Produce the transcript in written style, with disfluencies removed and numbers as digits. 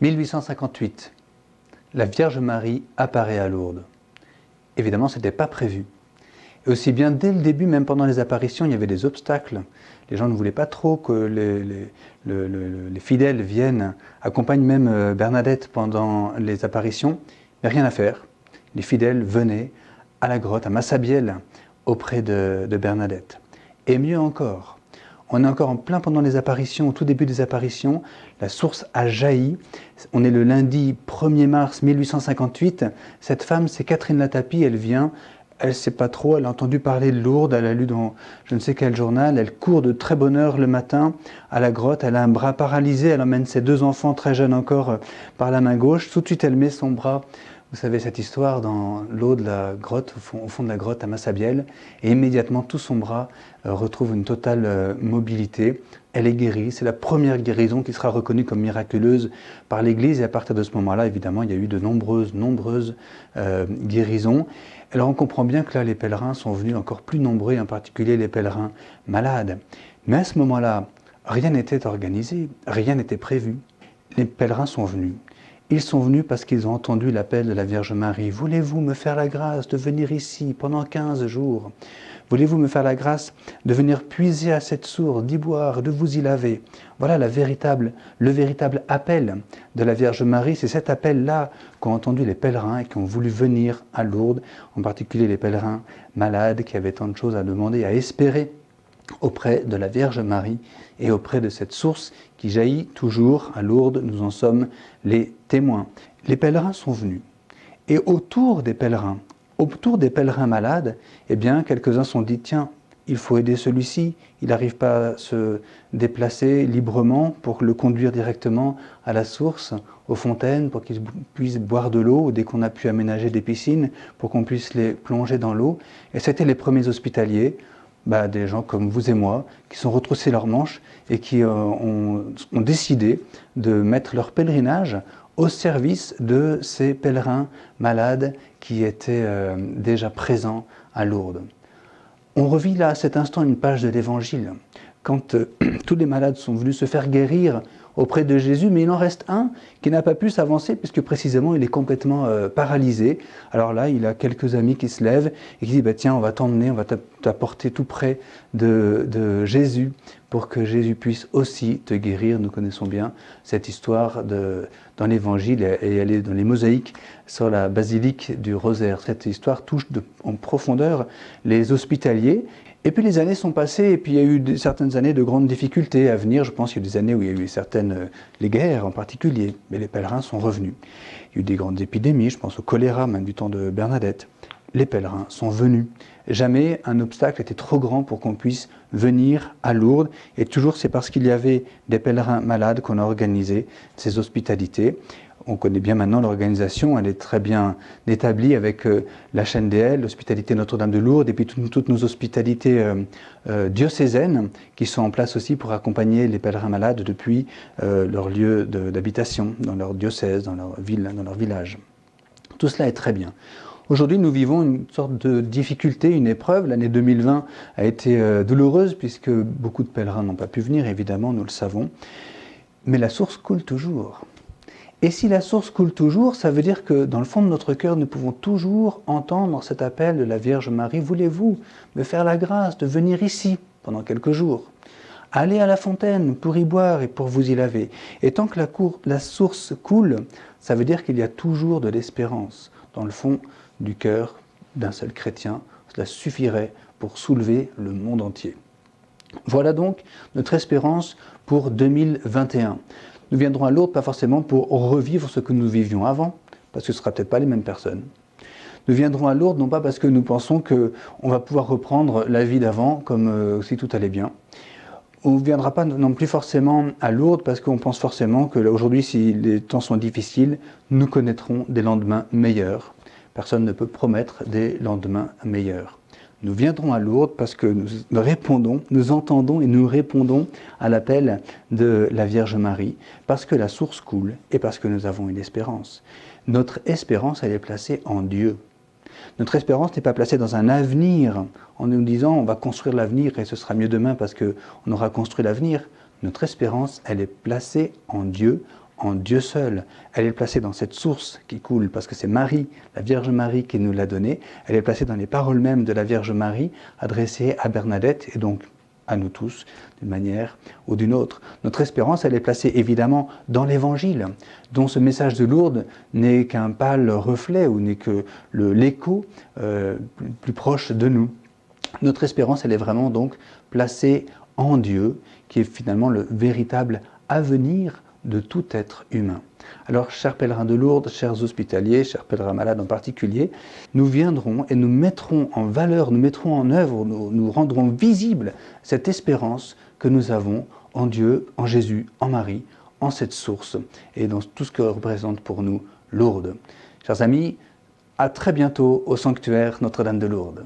1858, la Vierge Marie apparaît à Lourdes. Évidemment, ce n'était pas prévu. Et aussi bien dès le début, même pendant les apparitions, il y avait des obstacles. Les gens ne voulaient pas trop que les fidèles viennent, accompagnent même Bernadette pendant les apparitions, mais rien à faire. Les fidèles venaient à la grotte, à Massabielle, auprès de Bernadette. Et mieux encore, on est encore en plein pendant les apparitions, au tout début des apparitions, la source a jailli. On est le lundi 1er mars 1858. Cette femme, c'est Catherine Latapie, elle vient, elle ne sait pas trop, elle a entendu parler de Lourdes, elle a lu dans je ne sais quel journal, elle court de très bonne heure le matin à la grotte, elle a un bras paralysé, elle emmène ses deux enfants très jeunes encore par la main gauche, tout de suite elle met son bras. Vous savez cette histoire dans l'eau de la grotte, au fond de la grotte à Massabielle, et immédiatement tout son bras retrouve une totale mobilité. Elle est guérie, c'est la première guérison qui sera reconnue comme miraculeuse par l'Église, et à partir de ce moment-là, évidemment, il y a eu de nombreuses guérisons. Alors on comprend bien que là, les pèlerins sont venus encore plus nombreux, en particulier les pèlerins malades. Mais à ce moment-là, rien n'était organisé, rien n'était prévu. Les pèlerins sont venus. Ils sont venus parce qu'ils ont entendu l'appel de la Vierge Marie. « Voulez-vous me faire la grâce de venir ici pendant 15 jours ? Voulez-vous me faire la grâce de venir puiser à cette source, d'y boire, de vous y laver ?» Voilà le véritable appel de la Vierge Marie. C'est cet appel-là qu'ont entendu les pèlerins et qui ont voulu venir à Lourdes, en particulier les pèlerins malades qui avaient tant de choses à demander, à espérer auprès de la Vierge Marie et auprès de cette source qui jaillit toujours à Lourdes. Nous en sommes les témoins. Les pèlerins sont venus. Et autour des pèlerins malades, eh bien, quelques-uns se sont dit, tiens, il faut aider celui-ci, il n'arrive pas à se déplacer librement pour le conduire directement à la source, aux fontaines, pour qu'il puisse boire de l'eau, dès qu'on a pu aménager des piscines, pour qu'on puisse les plonger dans l'eau. Et c'était les premiers hospitaliers, des gens comme vous et moi, qui sont retroussés leurs manches et qui ont décidé de mettre leur pèlerinage au service de ces pèlerins malades qui étaient déjà présents à Lourdes. On revit là à cet instant une page de l'Évangile, quand tous les malades sont venus se faire guérir auprès de Jésus, mais il en reste un qui n'a pas pu s'avancer puisque précisément il est complètement paralysé. Alors là, il a quelques amis qui se lèvent et qui disent tiens, on va t'emmener, on va t'apporter tout près de Jésus pour que Jésus puisse aussi te guérir. Nous connaissons bien cette histoire dans l'Évangile et elle est dans les mosaïques sur la basilique du Rosaire. Cette histoire touche en profondeur les hospitaliers. Et puis les années sont passées, et puis il y a eu certaines années de grandes difficultés à venir. Je pense qu'il y a des années où il y a eu les guerres en particulier, mais les pèlerins sont revenus. Il y a eu des grandes épidémies, je pense au choléra, même du temps de Bernadette. Les pèlerins sont venus. Jamais un obstacle était trop grand pour qu'on puisse venir à Lourdes. Et toujours c'est parce qu'il y avait des pèlerins malades qu'on a organisé ces hospitalités. On connaît bien maintenant l'organisation, elle est très bien établie avec la chaîne DL, l'hospitalité Notre-Dame de Lourdes, et puis toutes nos hospitalités diocésaines qui sont en place aussi pour accompagner les pèlerins malades depuis leur lieu d'habitation, dans leur diocèse, dans leur ville, dans leur village. Tout cela est très bien. Aujourd'hui, nous vivons une sorte de difficulté, une épreuve. L'année 2020 a été douloureuse puisque beaucoup de pèlerins n'ont pas pu venir, évidemment, nous le savons. Mais la source coule toujours. Et si la source coule toujours, ça veut dire que dans le fond de notre cœur, nous pouvons toujours entendre cet appel de la Vierge Marie. Voulez-vous me faire la grâce de venir ici pendant quelques jours ? Allez à la fontaine pour y boire et pour vous y laver. Et tant que la source coule, ça veut dire qu'il y a toujours de l'espérance dans le fond du cœur d'un seul chrétien. Cela suffirait pour soulever le monde entier. Voilà donc notre espérance pour 2021. Nous viendrons à Lourdes, pas forcément pour revivre ce que nous vivions avant, parce que ce ne sera peut-être pas les mêmes personnes. Nous viendrons à Lourdes, non pas parce que nous pensons qu'on va pouvoir reprendre la vie d'avant, comme si tout allait bien. On ne viendra pas non plus forcément à Lourdes, parce qu'on pense forcément qu'aujourd'hui, si les temps sont difficiles, nous connaîtrons des lendemains meilleurs. Personne ne peut promettre des lendemains meilleurs. Nous viendrons à Lourdes parce que nous entendons et nous répondons à l'appel de la Vierge Marie, parce que la source coule et parce que nous avons une espérance. Notre espérance, elle est placée en Dieu. Notre espérance n'est pas placée dans un avenir, en nous disant on va construire l'avenir et ce sera mieux demain parce qu'on aura construit l'avenir. Notre espérance, elle est placée en Dieu, en Dieu seul. Elle est placée dans cette source qui coule, parce que c'est Marie, la Vierge Marie, qui nous l'a donnée. Elle est placée dans les paroles mêmes de la Vierge Marie, adressées à Bernadette, et donc à nous tous, d'une manière ou d'une autre. Notre espérance, elle est placée évidemment dans l'Évangile, dont ce message de Lourdes n'est qu'un pâle reflet, ou n'est que l'écho plus proche de nous. Notre espérance, elle est vraiment donc placée en Dieu, qui est finalement le véritable avenir de tout être humain. Alors, chers pèlerins de Lourdes, chers hospitaliers, chers pèlerins malades en particulier, nous viendrons et nous mettrons en valeur, nous mettrons en œuvre, nous rendrons visible cette espérance que nous avons en Dieu, en Jésus, en Marie, en cette source et dans tout ce que représente pour nous Lourdes. Chers amis, à très bientôt au sanctuaire Notre-Dame de Lourdes.